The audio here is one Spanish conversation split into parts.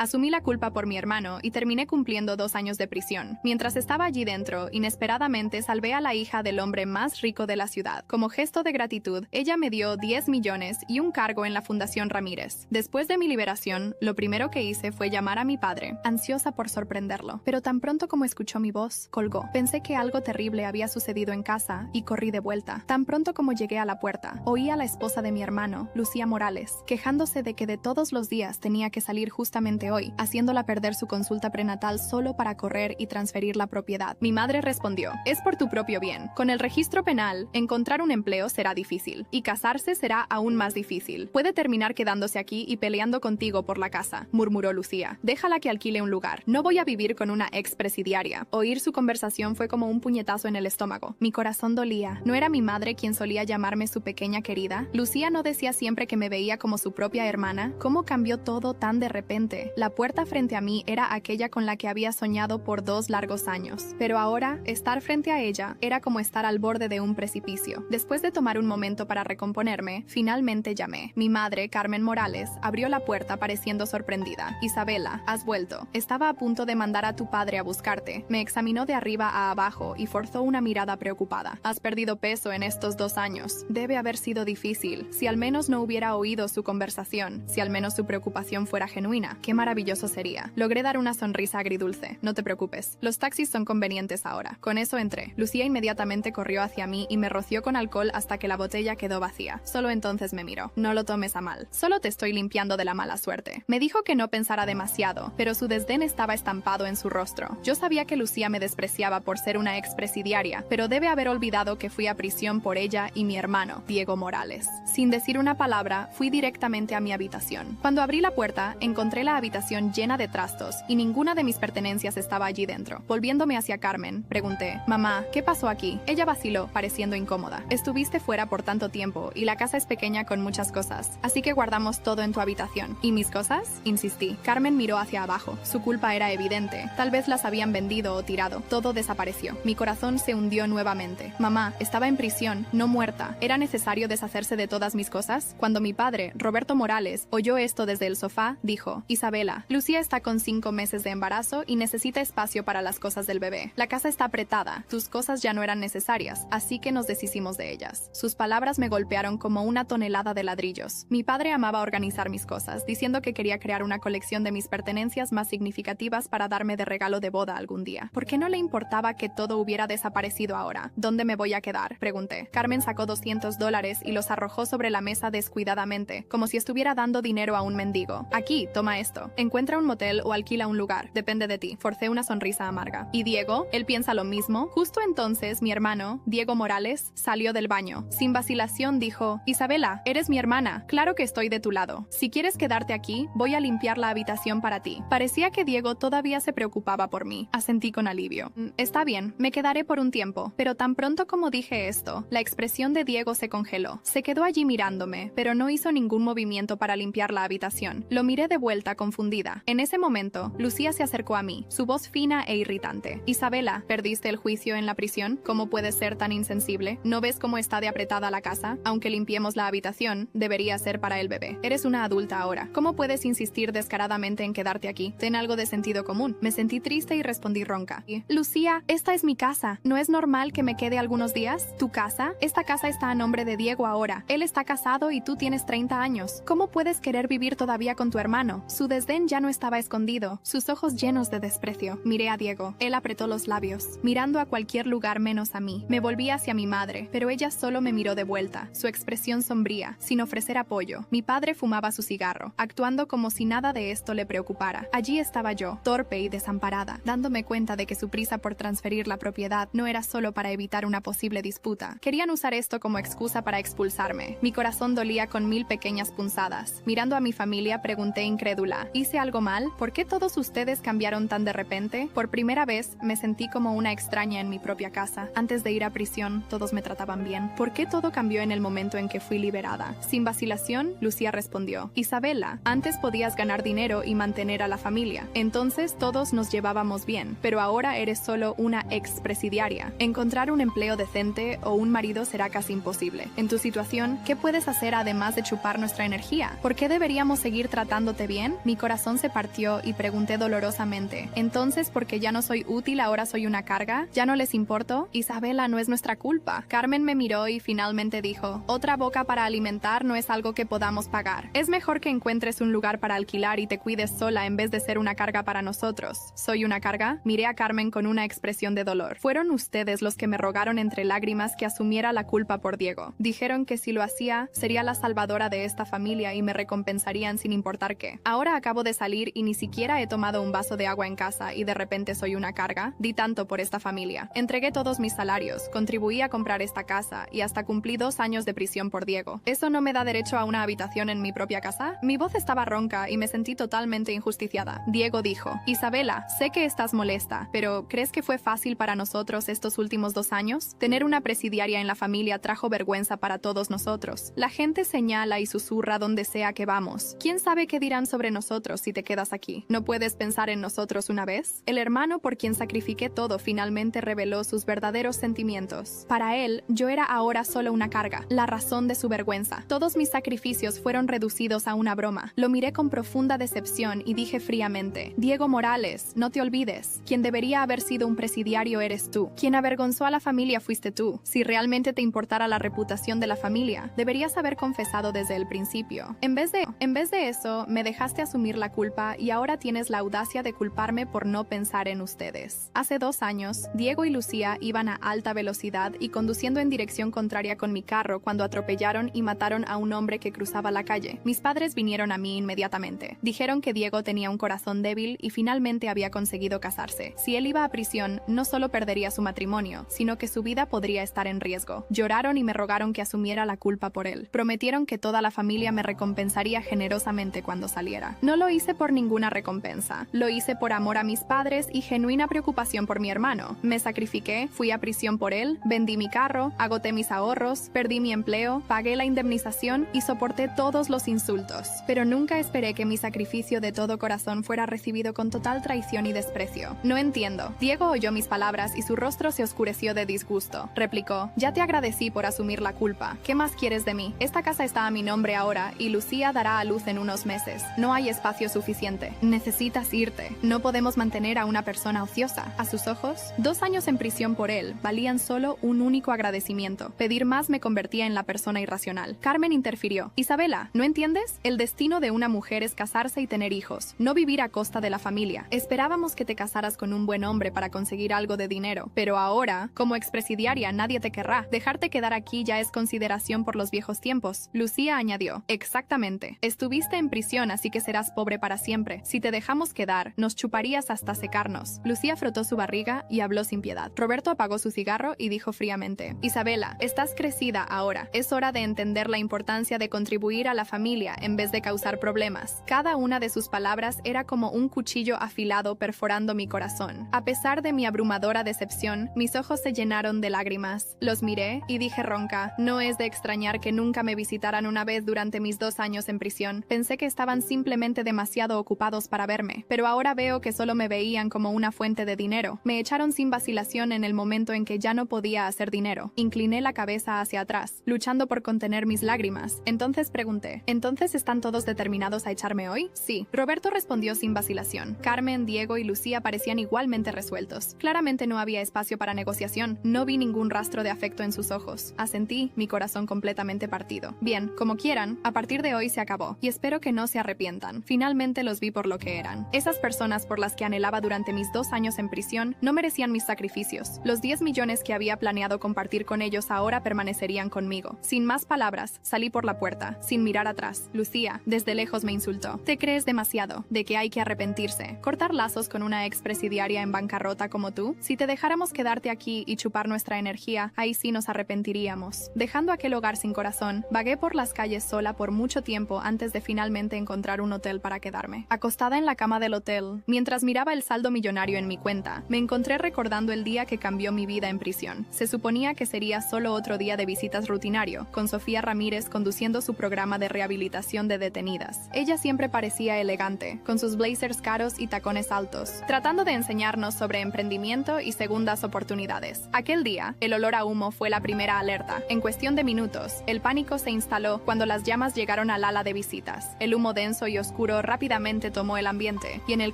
Asumí la culpa por mi hermano y terminé cumpliendo 2 años de prisión. Mientras estaba allí dentro, inesperadamente salvé a la hija del hombre más rico de la ciudad. Como gesto de gratitud, ella me dio 10 millones y un cargo en la Fundación Ramírez. Después de mi liberación, lo primero que hice fue llamar a mi padre, ansiosa por sorprenderlo. Pero tan pronto como escuchó mi voz, colgó. Pensé que algo terrible había sucedido en casa y corrí de vuelta. Tan pronto como llegué a la puerta, oí a la esposa de mi hermano, Lucía Morales, quejándose de que de todos los días tenía que salir justamente hoy, haciéndola perder su consulta prenatal solo para correr y transferir la propiedad. Mi madre respondió: es por tu propio bien. Con el registro penal, encontrar un empleo será difícil, y casarse será aún más difícil. Puede terminar quedándose aquí y peleando contigo por la casa, murmuró Lucía. Déjala que alquile un lugar. No voy a vivir con una expresidiaria. Oír su conversación fue como un puñetazo en el estómago. Mi corazón dolía. ¿No era mi madre quien solía llamarme su pequeña querida? Lucía no decía siempre que me veía como su propia hermana. ¿Cómo cambió todo tan de repente? La puerta frente a mí era aquella con la que había soñado por 2 largos años. Pero ahora, estar frente a ella era como estar al borde de un precipicio. Después de tomar un momento para recomponerme, finalmente llamé. Mi madre, Carmen Morales, abrió la puerta pareciendo sorprendida. Isabela, has vuelto. Estaba a punto de mandar a tu padre a buscarte. Me examinó de arriba a abajo y forzó una mirada preocupada. Has perdido peso en estos 2 años. Debe haber sido difícil. Si al menos no hubiera oído su conversación, si al menos su preocupación fuera genuina, qué maravilloso sería. Logré dar una sonrisa agridulce. No te preocupes. Los taxis son convenientes ahora. Con eso entré. Lucía inmediatamente corrió hacia mí y me roció con alcohol hasta que la botella quedó vacía. Solo entonces me miró. No lo tomes a mal. Solo te estoy limpiando de la mala suerte. Me dijo que no pensara demasiado, pero su desdén estaba estampado en su rostro. Yo sabía que Lucía me despreciaba por ser una expresidiaria, pero debe haber olvidado que fui a prisión por ella y mi hermano, Diego Morales. Sin decir una palabra, fui directamente a mi habitación. Cuando abrí la puerta, encontré la habitación llena de trastos y ninguna de mis pertenencias estaba allí dentro. Volviéndome hacia Carmen, pregunté: mamá, ¿qué pasó aquí? Ella vaciló, pareciendo incómoda. Estuviste fuera por tanto tiempo y la casa es pequeña con muchas cosas, así que guardamos todo en tu habitación. ¿Y mis cosas? Insistí. Carmen miró hacia abajo. Su culpa era evidente. Tal vez las habían vendido o tirado. Todo desapareció. Mi corazón se hundió nuevamente. Mamá, estaba en prisión, no muerta. ¿Era necesario deshacerse de todas mis cosas? Cuando mi padre, Roberto Morales, oyó esto desde el sofá, dijo: Isabela, Lucía está con 5 meses de embarazo y necesita espacio para las cosas del bebé. La casa está apretada. Tus cosas ya no eran necesarias, así que nos deshicimos de ellas. Sus palabras me golpearon como una tonelada de ladrillos. Mi padre amaba organizar mis cosas, diciendo que quería crear una colección de mis pertenencias más significativas para darme de regalo de boda algún día. ¿Por qué no le importaba que todo hubiera desaparecido ahora? ¿Dónde me voy a quedar?, pregunté. Carmen sacó $200 y los arrojó sobre la mesa descuidadamente, como si estuviera dando dinero a un mendigo. Aquí, toma esto. Encuentra un motel o alquila un lugar. Depende de ti. Forcé una sonrisa amarga. ¿Y Diego? ¿Él piensa lo mismo? Justo entonces, mi hermano, Diego Morales, salió del baño. Sin vacilación dijo: Isabela, eres mi hermana. Claro que estoy de tu lado. Si quieres quedarte aquí, voy a limpiar la habitación para ti. Parecía que Diego todavía se preocupaba por mí. Asentí con alivio. Está bien, me quedaré por un tiempo. Pero tan pronto como dije esto, la expresión de Diego se congeló. Se quedó allí mirándome, pero no hizo ningún movimiento para limpiar la habitación. Lo miré de vuelta, confundida. En ese momento, Lucía se acercó a mí, su voz fina e irritante. Isabela, ¿perdiste el juicio en la prisión? ¿Cómo puedes ser tan insensible? ¿No ves cómo está de apretada la casa? Aunque limpiemos la habitación, debería ser para el bebé. Eres una adulta ahora. ¿Cómo puedes insistir descaradamente en quedarte aquí? Ten algo de sentido común. Me sentí triste y respondí ronca: Lucía, esta es mi casa. ¿No es normal que me quede algunos días? ¿Tu casa? Esta casa está a nombre de Diego ahora. Él está casado y tú tienes 30 años. ¿Cómo puedes querer vivir todavía con tu hermano? Su desdén ya no estaba escondido, sus ojos llenos de desprecio. Miré a Diego. Él apretó los labios, mirando a cualquier lugar menos a mí. Me volví hacia mi madre, pero ella solo me miró de vuelta, su expresión sombría, sin ofrecer apoyo. Mi padre fumaba su cigarro, actuando como si nada de esto le preocupara. Allí estaba yo, torpe y desamparada, dándome cuenta de que su prisa por transferir la propiedad no era solo para evitar una posible disputa. Querían usar esto como excusa para expulsarme. Mi corazón dolía con 1000 pequeñas punzadas. Mirando a mi familia, pregunté incrédula: ¿hice algo mal? ¿Por qué todos ustedes cambiaron tan de repente? Por primera vez, me sentí como una extraña en mi propia casa. Antes de ir a prisión, todos me trataban bien. ¿Por qué todo cambió en el momento en que fui liberada? Sin vacilación, Lucía respondió: Isabela, antes podías ganar dinero y mantener a la familia. Entonces todos nos llevábamos bien, pero ahora eres solo una expresidiaria. Encontrar un empleo decente o un marido será casi imposible. En tu situación, ¿qué puedes hacer además de chupar nuestra energía? ¿Por qué deberíamos seguir tratándote bien? Mi corazón corazón se partió y pregunté dolorosamente, ¿entonces porque ya no soy útil ahora soy una carga? ¿Ya no les importo? Isabela, no es nuestra culpa. Carmen me miró y finalmente dijo, otra boca para alimentar no es algo que podamos pagar. Es mejor que encuentres un lugar para alquilar y te cuides sola en vez de ser una carga para nosotros. ¿Soy una carga? Miré a Carmen con una expresión de dolor. Fueron ustedes los que me rogaron entre lágrimas que asumiera la culpa por Diego. Dijeron que si lo hacía, sería la salvadora de esta familia y me recompensarían sin importar qué. Ahora acabo de salir y ni siquiera he tomado un vaso de agua en casa y de repente soy una carga. Di tanto por esta familia. Entregué todos mis salarios, contribuí a comprar esta casa y hasta cumplí 2 años de prisión por Diego. ¿Eso no me da derecho a una habitación en mi propia casa? Mi voz estaba ronca y me sentí totalmente injusticiada. Diego dijo, Isabela, sé que estás molesta, pero ¿crees que fue fácil para nosotros estos últimos 2 años? Tener una presidiaria en la familia trajo vergüenza para todos nosotros. La gente señala y susurra donde sea que vamos. ¿Quién sabe qué dirán sobre nosotros si te quedas aquí? ¿No puedes pensar en nosotros una vez? El hermano por quien sacrifiqué todo finalmente reveló sus verdaderos sentimientos. Para él, yo era ahora solo una carga, la razón de su vergüenza. Todos mis sacrificios fueron reducidos a una broma. Lo miré con profunda decepción y dije fríamente, Diego Morales, no te olvides. Quien debería haber sido un presidiario eres tú. Quien avergonzó a la familia fuiste tú. Si realmente te importara la reputación de la familia, deberías haber confesado desde el principio. En vez de eso, me dejaste asumir la culpa y ahora tienes la audacia de culparme por no pensar en ustedes. Hace 2 años, Diego y Lucía iban a alta velocidad y conduciendo en dirección contraria con mi carro cuando atropellaron y mataron a un hombre que cruzaba la calle. Mis padres vinieron a mí inmediatamente. Dijeron que Diego tenía un corazón débil y finalmente había conseguido casarse. Si él iba a prisión, no solo perdería su matrimonio, sino que su vida podría estar en riesgo. Lloraron y me rogaron que asumiera la culpa por él. Prometieron que toda la familia me recompensaría generosamente cuando saliera. No lo hice por ninguna recompensa. Lo hice por amor a mis padres y genuina preocupación por mi hermano. Me sacrifiqué, fui a prisión por él, vendí mi carro, agoté mis ahorros, perdí mi empleo, pagué la indemnización y soporté todos los insultos. Pero nunca esperé que mi sacrificio de todo corazón fuera recibido con total traición y desprecio. No entiendo. Diego oyó mis palabras y su rostro se oscureció de disgusto. Replicó, ya te agradecí por asumir la culpa. ¿Qué más quieres de mí? Esta casa está a mi nombre ahora y Lucía dará a luz en unos meses. No hay espacio suficiente. Necesitas irte. No podemos mantener a una persona ociosa. A sus ojos, 2 años en prisión por él valían solo un único agradecimiento. Pedir más me convertía en la persona irracional. Carmen interfirió. Isabela, ¿no entiendes? El destino de una mujer es casarse y tener hijos, no vivir a costa de la familia. Esperábamos que te casaras con un buen hombre para conseguir algo de dinero, pero ahora, como expresidiaria, nadie te querrá. Dejarte quedar aquí ya es consideración por los viejos tiempos. Lucía añadió, exactamente. Estuviste en prisión, así que serás pobre para siempre. Si te dejamos quedar, nos chuparías hasta secarnos. Lucía frotó su barriga y habló sin piedad. Roberto apagó su cigarro y dijo fríamente, Isabela, estás crecida ahora. Es hora de entender la importancia de contribuir a la familia en vez de causar problemas. Cada una de sus palabras era como un cuchillo afilado perforando mi corazón. A pesar de mi abrumadora decepción, mis ojos se llenaron de lágrimas. Los miré y dije ronca, no es de extrañar que nunca me visitaran una vez durante mis 2 años en prisión. Pensé que estaban simplemente demasiado ocupados para verme, pero ahora veo que solo me veían como una fuente de dinero. Me echaron sin vacilación en el momento en que ya no podía hacer dinero. Incliné la cabeza hacia atrás, luchando por contener mis lágrimas. Entonces pregunté, ¿entonces están todos determinados a echarme hoy? Sí. Roberto respondió sin vacilación. Carmen, Diego y Lucía parecían igualmente resueltos. Claramente no había espacio para negociación. No vi ningún rastro de afecto en sus ojos. Asentí, mi corazón completamente partido. Bien, como quieran, a partir de hoy se acabó, y espero que no se arrepientan. Finalmente los vi por lo que eran. Esas personas por las que anhelaba durante mis 2 años en prisión no merecían mis sacrificios. Los 10 millones que había planeado compartir con ellos ahora permanecerían conmigo. Sin más palabras, salí por la puerta, sin mirar atrás. Lucía, desde lejos me insultó. Te crees demasiado, de que hay que arrepentirse. Cortar lazos con una expresidiaria en bancarrota como tú. Si te dejáramos quedarte aquí y chupar nuestra energía, ahí sí nos arrepentiríamos. Dejando aquel hogar sin corazón, vagué por las calles sola por mucho tiempo antes de finalmente encontrar un hotel para quedarme. Acostada en la cama del hotel, mientras miraba el saldo millonario en mi cuenta, me encontré recordando el día que cambió mi vida en prisión. Se suponía que sería solo otro día de visitas rutinario, con Sofía Ramírez conduciendo su programa de rehabilitación de detenidas. Ella siempre parecía elegante, con sus blazers caros y tacones altos, tratando de enseñarnos sobre emprendimiento y segundas oportunidades. Aquel día, el olor a humo fue la primera alerta. En cuestión de minutos, el pánico se instaló cuando las llamas llegaron al ala de visitas. El humo denso y oscuro pero rápidamente tomó el ambiente, y en el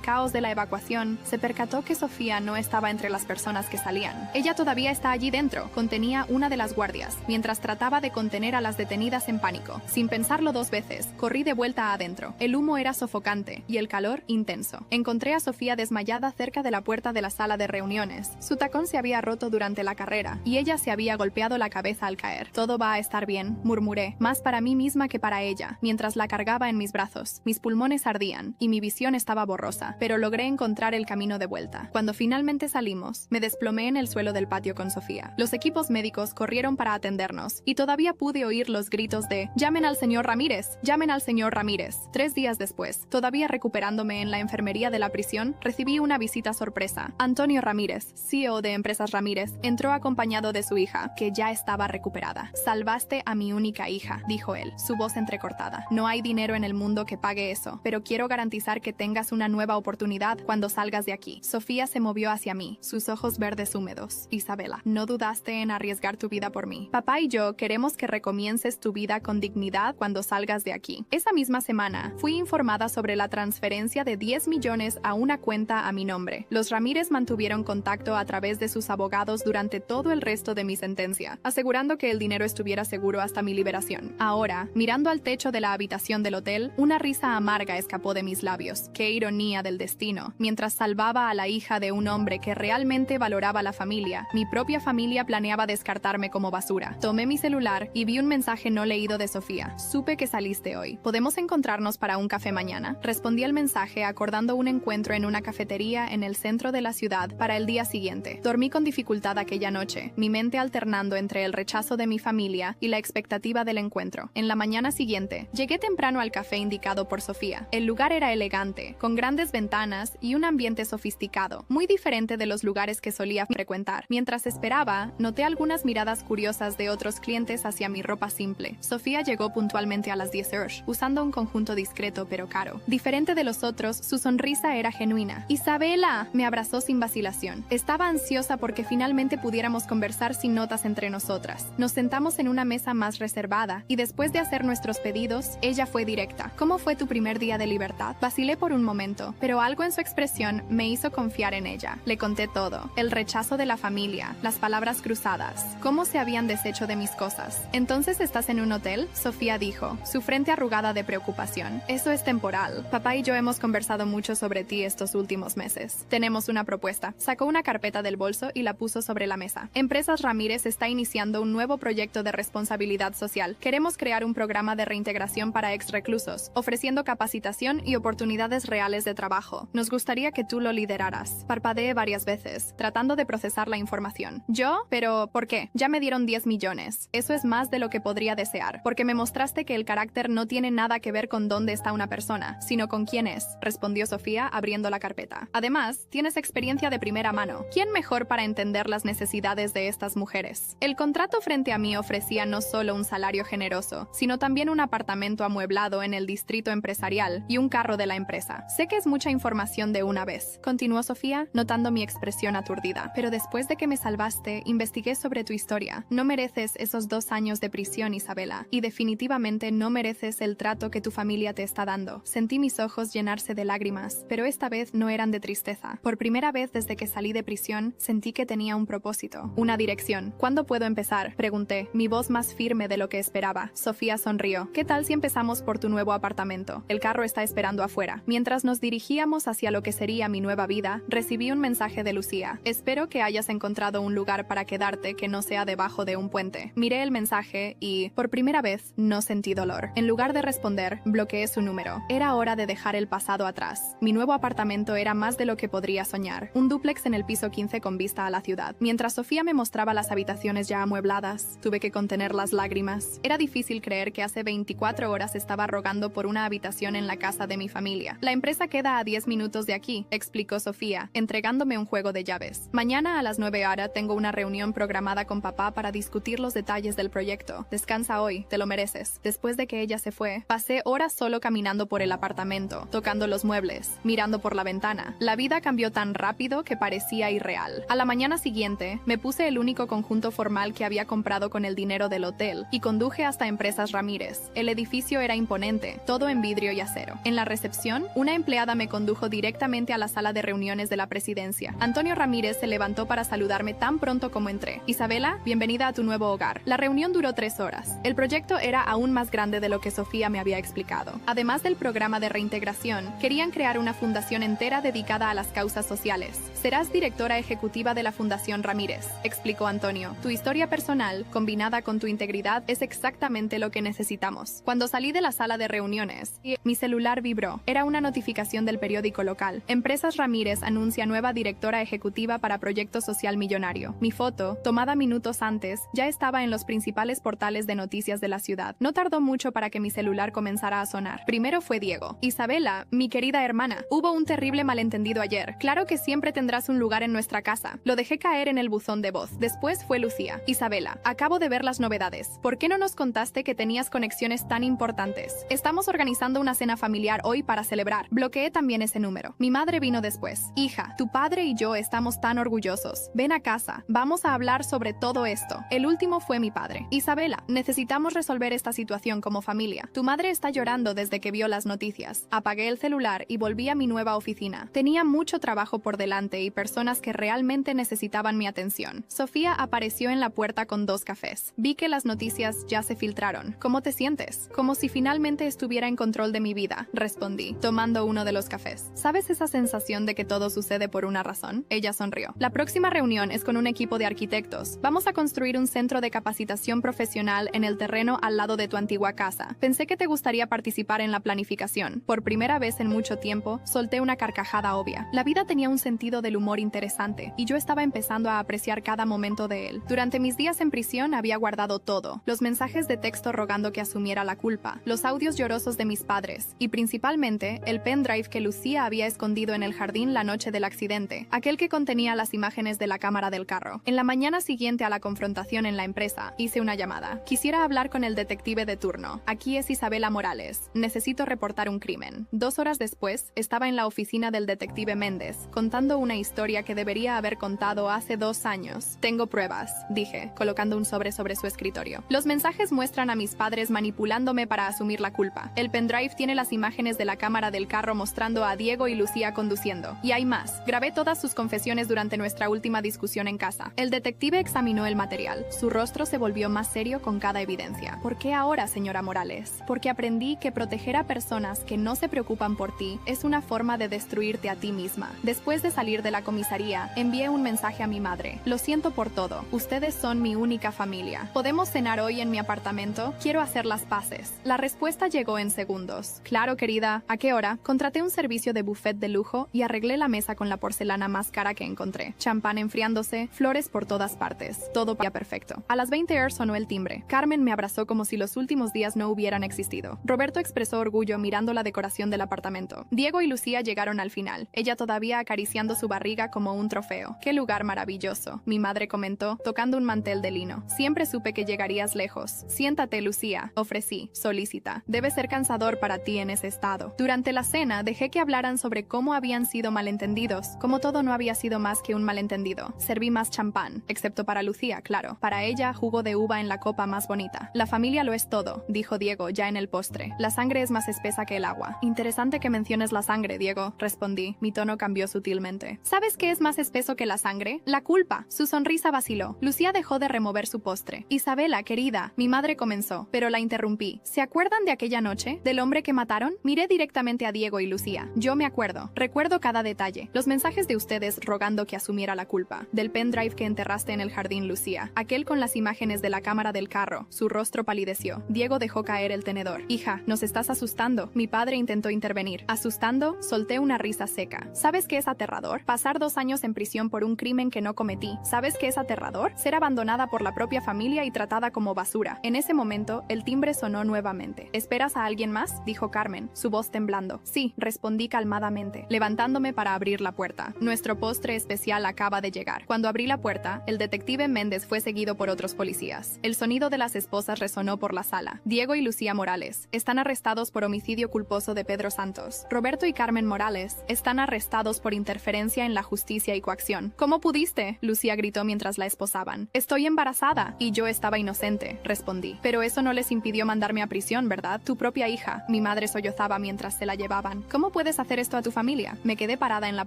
caos de la evacuación, se percató que Sofía no estaba entre las personas que salían. Ella todavía está allí dentro, contenía una de las guardias, mientras trataba de contener a las detenidas en pánico. Sin pensarlo 2 veces, corrí de vuelta adentro. El humo era sofocante, y el calor intenso. Encontré a Sofía desmayada cerca de la puerta de la sala de reuniones. Su tacón se había roto durante la carrera, y ella se había golpeado la cabeza al caer. Todo va a estar bien, murmuré, más para mí misma que para ella, mientras la cargaba en mis brazos. Mis pulmones ardían, y mi visión estaba borrosa, pero logré encontrar el camino de vuelta. Cuando finalmente salimos, me desplomé en el suelo del patio con Sofía. Los equipos médicos corrieron para atendernos, y todavía pude oír los gritos de «¡Llamen al señor Ramírez! ¡Llamen al señor Ramírez!». 3 días después, todavía recuperándome en la enfermería de la prisión, recibí una visita sorpresa. Antonio Ramírez, CEO de Empresas Ramírez, entró acompañado de su hija, que ya estaba recuperada. «Salvaste a mi única hija», dijo él, su voz entrecortada. «No hay dinero en el mundo que pague eso, pero quiero garantizar que tengas una nueva oportunidad cuando salgas de aquí». Sofía se movió hacia mí, sus ojos verdes húmedos. «Isabela, no dudaste en arriesgar tu vida por mí. Papá y yo queremos que recomiences tu vida con dignidad cuando salgas de aquí». Esa misma semana, fui informada sobre la transferencia de 10 millones a una cuenta a mi nombre. Los Ramírez mantuvieron contacto a través de sus abogados durante todo el resto de mi sentencia, asegurando que el dinero estuviera seguro hasta mi liberación. Ahora, mirando al techo de la habitación del hotel, una risa amarga escapó de mis labios. Qué ironía del destino. Mientras salvaba a la hija de un hombre que realmente valoraba la familia, mi propia familia planeaba descartarme como basura. Tomé mi celular y vi un mensaje no leído de Sofía. «Supe que saliste hoy. ¿Podemos encontrarnos para un café mañana?». Respondí al mensaje acordando un encuentro en una cafetería en el centro de la ciudad para el día siguiente. Dormí con dificultad aquella noche, mi mente alternando entre el rechazo de mi familia y la expectativa del encuentro. En la mañana siguiente, llegué temprano al café indicado por Sofía. El lugar era elegante, con grandes ventanas y un ambiente sofisticado, muy diferente de los lugares que solía frecuentar. Mientras esperaba, noté algunas miradas curiosas de otros clientes hacia mi ropa simple. Sofía llegó puntualmente a las 10 horas, usando un conjunto discreto pero caro. Diferente de los otros, su sonrisa era genuina. «Isabela», me abrazó sin vacilación. Estaba ansiosa porque finalmente pudiéramos conversar sin notas entre nosotras. Nos sentamos en una mesa más reservada, y después de hacer nuestros pedidos, ella fue directa. «¿Cómo fue tu primer día de libertad?». Vacilé por un momento, pero algo en su expresión me hizo confiar en ella. Le conté todo: el rechazo de la familia, las palabras cruzadas, cómo se habían deshecho de mis cosas. «¿Entonces estás en un hotel?», Sofía dijo, su frente arrugada de preocupación. «Eso es temporal. Papá y yo hemos conversado mucho sobre ti estos últimos meses. Tenemos una propuesta». Sacó una carpeta del bolso y la puso sobre la mesa. «Empresas Ramírez está iniciando un nuevo proyecto de responsabilidad social. Queremos crear un programa de reintegración para ex-reclusos, ofreciendo capacitación y oportunidades reales de trabajo. Nos gustaría que tú lo lideraras». Parpadeé varias veces, tratando de procesar la información. «¿Yo? ¿Pero por qué? Ya me dieron 10 millones. Eso es más de lo que podría desear, porque me mostraste que el carácter no tiene nada que ver con dónde está una persona, sino con quién es», respondió Sofía abriendo la carpeta. «Además, tienes experiencia de primera mano. ¿Quién mejor para entender las necesidades de estas mujeres?». El contrato frente a mí ofrecía no solo un salario generoso, sino también un apartamento amueblado en el distrito empresarial y un carro de la empresa. «Sé que es mucha información de una vez», continuó Sofía, notando mi expresión aturdida. «Pero después de que me salvaste, investigué sobre tu historia. No mereces esos 2 años de prisión, Isabela, y definitivamente no mereces el trato que tu familia te está dando». Sentí mis ojos llenarse de lágrimas, pero esta vez no eran de tristeza. Por primera vez desde que salí de prisión, sentí que tenía un propósito, una dirección. «¿Cuándo puedo empezar?», pregunté, mi voz más firme de lo que esperaba. Sofía sonrió. «¿Qué tal si empezamos por tu nuevo apartamento? El carro está esperando afuera». Mientras nos dirigíamos hacia lo que sería mi nueva vida, recibí un mensaje de Lucía. «Espero que hayas encontrado un lugar para quedarte que no sea debajo de un puente». Miré el mensaje y, por primera vez, no sentí dolor. En lugar de responder, bloqueé su número. Era hora de dejar el pasado atrás. Mi nuevo apartamento era más de lo que podría soñar. Un dúplex en el piso 15 con vista a la ciudad. Mientras Sofía me mostraba las habitaciones ya amuebladas, tuve que contener las lágrimas. Era difícil creer que hace 24 horas estaba rogando por una habitación en la casa de mi familia. «La empresa queda a 10 minutos de aquí», explicó Sofía, entregándome un juego de llaves. «Mañana a las 9 horas tengo una reunión programada con papá para discutir los detalles del proyecto. Descansa hoy, te lo mereces». Después de que ella se fue, pasé horas solo caminando por el apartamento, tocando los muebles, mirando por la ventana. La vida cambió tan rápido que parecía irreal. A la mañana siguiente, me puse el único conjunto formal que había comprado con el dinero del hotel y conduje hasta Empresas Ramírez. El edificio era imponente, todo en vidrio y acero. cero. En la recepción, una empleada me condujo directamente a la sala de reuniones de la presidencia. Antonio Ramírez se levantó para saludarme tan pronto como entré. Isabela, bienvenida a tu nuevo hogar. La reunión duró 3 horas. El proyecto era aún más grande de lo que Sofía me había explicado. Además del programa de reintegración, querían crear una fundación entera dedicada a las causas sociales. Serás directora ejecutiva de la Fundación Ramírez, explicó Antonio. Tu historia personal, combinada con tu integridad, es exactamente lo que necesitamos. Cuando salí de la sala de reuniones, mi celular vibró. Era una notificación del periódico local. Empresas Ramírez anuncia nueva directora ejecutiva para proyecto social millonario. Mi foto, tomada minutos antes, ya estaba en los principales portales de noticias de la ciudad. No tardó mucho para que mi celular comenzara a sonar. Primero fue Diego. Isabela, mi querida hermana, hubo un terrible malentendido ayer. Claro que siempre tendrás un lugar en nuestra casa. Lo dejé caer en el buzón de voz. Después fue Lucía. Isabela, acabo de ver las novedades. ¿Por qué no nos contaste que tenías conexiones tan importantes? Estamos organizando una cena familiar hoy para celebrar. Bloqueé también ese número. Mi madre vino después. Hija, tu padre y yo estamos tan orgullosos. Ven a casa. Vamos a hablar sobre todo esto. El último fue mi padre. Isabela, necesitamos resolver esta situación como familia. Tu madre está llorando desde que vio las noticias. Apagué el celular y volví a mi nueva oficina. Tenía mucho trabajo por delante y personas que realmente necesitaban mi atención. Sofía apareció en la puerta con 2 cafés. Vi que las noticias ya se filtraron. ¿Cómo te sientes? Como si finalmente estuviera en control de mi vida, respondí, tomando uno de los cafés. ¿Sabes esa sensación de que todo sucede por una razón? Ella sonrió. La próxima reunión es con un equipo de arquitectos. Vamos a construir un centro de capacitación profesional en el terreno al lado de tu antigua casa. Pensé que te gustaría participar en la planificación. Por primera vez en mucho tiempo, solté una carcajada obvia. La vida tenía un sentido del humor interesante, y yo estaba empezando a apreciar cada momento de él. Durante mis días en prisión había guardado todo. Los mensajes de texto rogando que asumiera la culpa, los audios llorosos de mis padres, y principalmente el pendrive que Lucía había escondido en el jardín la noche del accidente, aquel que contenía las imágenes de la cámara del carro. En la mañana siguiente a la confrontación en la empresa, hice una llamada. Quisiera hablar con el detective de turno. Aquí es Isabela Morales. Necesito reportar un crimen. 2 horas después, estaba en la oficina del detective Méndez, contando una historia que debería haber contado hace 2 años. Tengo pruebas, dije, colocando un sobre su escritorio. Los mensajes muestran a mis padres manipulándome para asumir la culpa. El pendrive tiene las imágenes de la cámara del carro mostrando a Diego y Lucía conduciendo. Y hay más. Grabé todas sus confesiones durante nuestra última discusión en casa. El detective examinó el material. Su rostro se volvió más serio con cada evidencia. ¿Por qué ahora, señora Morales? Porque aprendí que proteger a personas que no se preocupan por ti es una forma de destruirte a ti misma. Después de salir de la comisaría, envié un mensaje a mi madre. Lo siento por todo. Ustedes son mi única familia. ¿Podemos cenar hoy en mi apartamento? Quiero hacer las paces. La respuesta llegó en segundos. Claro, querida. ¿A qué hora? Contraté un servicio de buffet de lujo y arreglé la mesa con la porcelana más cara que encontré. Champán enfriándose, flores por todas partes. Todo ya perfecto. A las 20 horas sonó el timbre. Carmen me abrazó como si los últimos días no hubieran existido. Roberto expresó orgullo mirando la decoración del apartamento. Diego y Lucía llegaron al final, ella todavía acariciando su barriga como un trofeo. ¡Qué lugar maravilloso!, mi madre comentó, tocando un mantel de lino. Siempre supe que llegarías lejos. Siéntate, Lucía, ofrecí, solícita. Debe ser cansador para ti en ese estado. Durante la cena dejé que hablaran sobre cómo habían sido malentendidos, como todo no había sido más que un malentendido. Serví más champán, excepto para Lucía, claro. Para ella, jugo de uva en la copa más bonita. La familia lo es todo, dijo Diego ya en el postre. La sangre es más espesa que el agua. Interesante que menciones la sangre, Diego, respondí. Mi tono cambió sutilmente. ¿Sabes qué es más espeso que la sangre? La culpa. Su sonrisa vaciló. Lucía dejó de remover su postre. Isabela, querida, mi madre comenzó, pero la interrumpí. ¿Se acuerdan de aquella noche? ¿Del hombre que mataron? Miré directamente a Diego y Lucía. Yo me acuerdo. Recuerdo cada detalle. Los mensajes de ustedes rogando que asumiera la culpa. Del pendrive que enterraste en el jardín, Lucía. Aquel con las imágenes de la cámara del carro. Su rostro palideció. Diego dejó caer el tenedor. Hija, nos estás asustando. Mi padre intentó intervenir. Asustando, solté una risa seca. ¿Sabes qué es aterrador? Pasar 2 años en prisión por un crimen que no cometí. ¿Sabes qué es aterrador? Ser abandonada por la propia familia y tratada como basura. En ese momento, el timbre sonó nuevamente. ¿Esperas a alguien más?, dijo Carmen, su voz temblando. Sí, respondí calmadamente, levantándome para abrir la puerta. Nuestro postre especial acaba de llegar. Cuando abrí la puerta, el detective Méndez fue seguido por otros policías. El sonido de las esposas resonó por la sala. Diego y Lucía Morales están arrestados por homicidio culposo de Pedro Santos. Roberto y Carmen Morales están arrestados por interferencia en la justicia y coacción. ¿Cómo pudiste?, Lucía gritó mientras la esposaban. Estoy embarazada. Y yo estaba inocente, respondí. Pero eso no les impidió mandarme a prisión, ¿verdad? Tu propia hija, mi madre padre sollozaba mientras se la llevaban. ¿Cómo puedes hacer esto a tu familia? Me quedé parada en la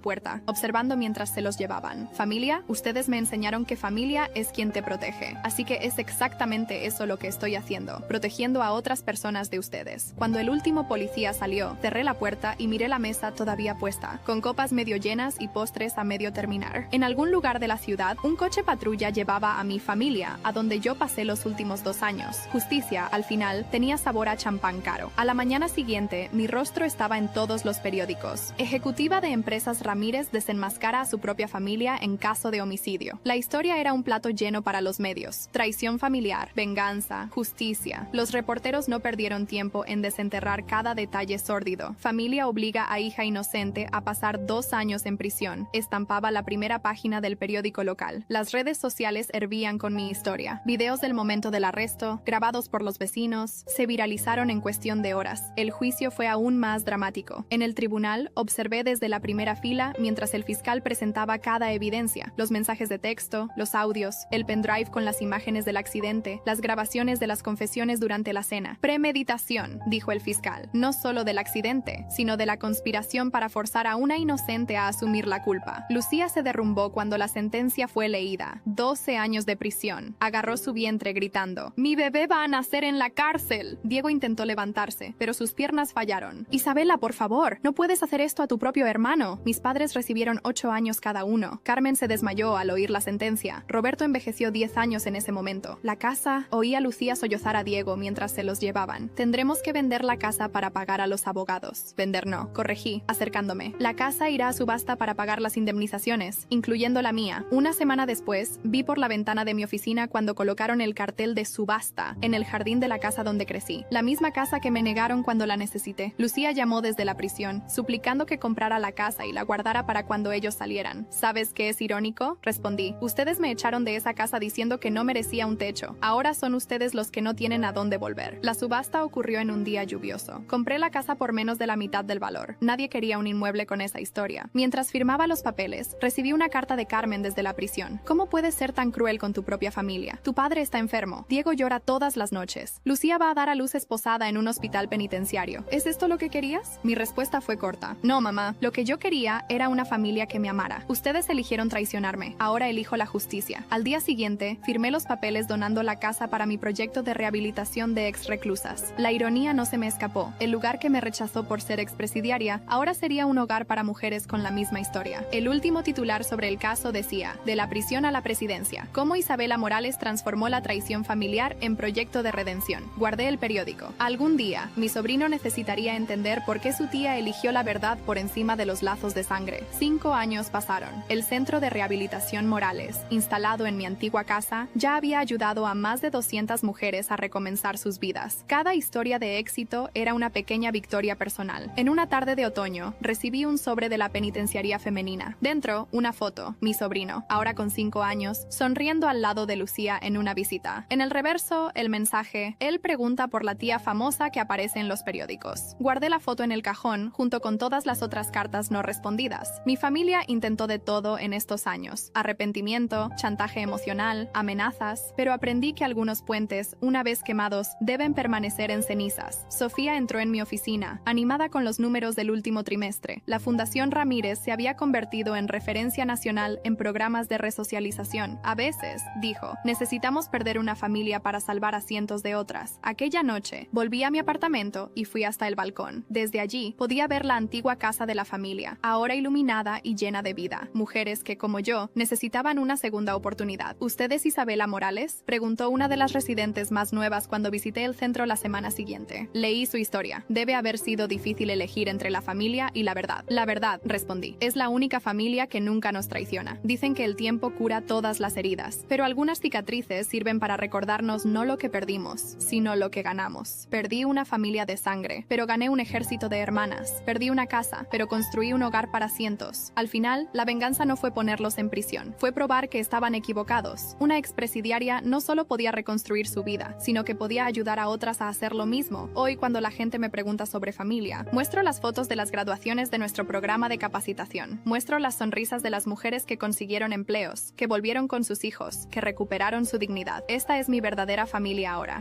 puerta, observando mientras se los llevaban. ¿Familia? Ustedes me enseñaron que familia es quien te protege. Así que es exactamente eso lo que estoy haciendo, protegiendo a otras personas de ustedes. Cuando el último policía salió, cerré la puerta y miré la mesa todavía puesta, con copas medio llenas y postres a medio terminar. En algún lugar de la ciudad, un coche patrulla llevaba a mi familia, a donde yo pasé los últimos 2 años. Justicia, al final, tenía sabor a champán caro. A la mañana siguiente, mi rostro estaba en todos los periódicos. Ejecutiva de empresas Ramírez desenmascara a su propia familia en caso de homicidio. La historia era un plato lleno para los medios. Traición familiar, venganza, justicia. Los reporteros no perdieron tiempo en desenterrar cada detalle sórdido. Familia obliga a hija inocente a pasar 2 años en prisión. Estampaba la primera página del periódico local. Las redes sociales hervían con mi historia. Videos del momento del arresto, grabados por los vecinos, se viralizaron en cuestión de horas. El juicio fue aún más dramático. En el tribunal, observé desde la primera fila mientras el fiscal presentaba cada evidencia: los mensajes de texto, los audios, el pendrive con las imágenes del accidente, las grabaciones de las confesiones durante la cena. Premeditación, dijo el fiscal, no solo del accidente, sino de la conspiración para forzar a una inocente a asumir la culpa. Lucía se derrumbó cuando la sentencia fue leída. 12 años de prisión. Agarró su vientre gritando: «¡Mi bebé va a nacer en la cárcel!». Diego intentó levantarse, pero sus piernas fallaron. «Isabela, por favor, no puedes hacer esto a tu propio hermano». Mis padres recibieron 8 años cada uno. Carmen se desmayó al oír la sentencia. Roberto envejeció 10 años en ese momento. La casa, oí a Lucía sollozar a Diego mientras se los llevaban. «Tendremos que vender la casa para pagar a los abogados». «Vender no», corregí, acercándome. «La casa irá a subasta para pagar las indemnizaciones, incluyendo la mía». Una semana después, vi por la ventana de mi oficina cuando colocaron el cartel de subasta en el jardín de la casa donde crecí. La misma casa que me negaron cuando la necesité. Lucía llamó desde la prisión, suplicando que comprara la casa y la guardara para cuando ellos salieran. ¿Sabes qué es irónico?, respondí. Ustedes me echaron de esa casa diciendo que no merecía un techo. Ahora son ustedes los que no tienen a dónde volver. La subasta ocurrió en un día lluvioso. Compré la casa por menos de la mitad del valor. Nadie quería un inmueble con esa historia. Mientras firmaba los papeles, recibí una carta de Carmen desde la prisión. «¿Cómo puedes ser tan cruel con tu propia familia? Tu padre está enfermo. Diego llora todas las noches. Lucía va a dar a luz esposada en un hospital penitenciario. ¿Es esto lo que querías?». Mi respuesta fue corta. «No, mamá. Lo que yo quería era una familia que me amara. Ustedes eligieron traicionarme. Ahora elijo la justicia». Al día siguiente, firmé los papeles donando la casa para mi proyecto de rehabilitación de ex reclusas. La ironía no se me escapó. El lugar que me rechazó por ser expresidiaria ahora sería un hogar para mujeres con la misma historia. El último titular sobre el caso decía: «De la prisión a la presidencia. Cómo Isabela Morales transformó la traición familiar en proyecto de redención». Guardé el periódico. Algún día, mi sobrino necesitaría entender por qué su tía eligió la verdad por encima de los lazos de sangre. 5 años pasaron. El Centro de Rehabilitación Morales, instalado en mi antigua casa, ya había ayudado a más de 200 mujeres a recomenzar sus vidas. Cada historia de éxito era una pequeña victoria personal. En una tarde de otoño, recibí un sobre de la penitenciaría femenina. Dentro, una foto, mi sobrino, ahora con 5 años, sonriendo al lado de Lucía en una visita. En el reverso, el mensaje: «Él pregunta por la tía famosa que aparece en los periódicos». Guardé la foto en el cajón junto con todas las otras cartas no respondidas. Mi familia intentó de todo en estos años: arrepentimiento, chantaje emocional, amenazas, pero aprendí que algunos puentes, una vez quemados, deben permanecer en cenizas. Sofía entró en mi oficina, animada con los números del último trimestre. La Fundación Ramírez se había convertido en referencia nacional en programas de resocialización. A veces, dijo, necesitamos perder una familia para salvar a cientos de otras. Aquella noche, volví a mi apartamento y fui hasta el balcón. Desde allí, podía ver la antigua casa de la familia, ahora iluminada y llena de vida. Mujeres que, como yo, necesitaban una segunda oportunidad. ¿Usted es Isabela Morales?, preguntó una de las residentes más nuevas cuando visité el centro la semana siguiente. Leí su historia. Debe haber sido difícil elegir entre la familia y la verdad. La verdad, respondí. Es la única familia que nunca nos traiciona. Dicen que el tiempo cura todas las heridas, pero algunas cicatrices sirven para recordarnos no lo que perdimos, sino lo que ganamos. Perdí una familia de sangre, pero gané un ejército de hermanas. Perdí una casa, pero construí un hogar para cientos. Al final, la venganza no fue ponerlos en prisión, fue probar que estaban equivocados. Una expresidiaria no solo podía reconstruir su vida, sino que podía ayudar a otras a hacer lo mismo. Hoy, cuando la gente me pregunta sobre familia, muestro las fotos de las graduaciones de nuestro programa de capacitación. Muestro las sonrisas de las mujeres que consiguieron empleos, que volvieron con sus hijos, que recuperaron su dignidad. Esta es mi verdadera familia ahora.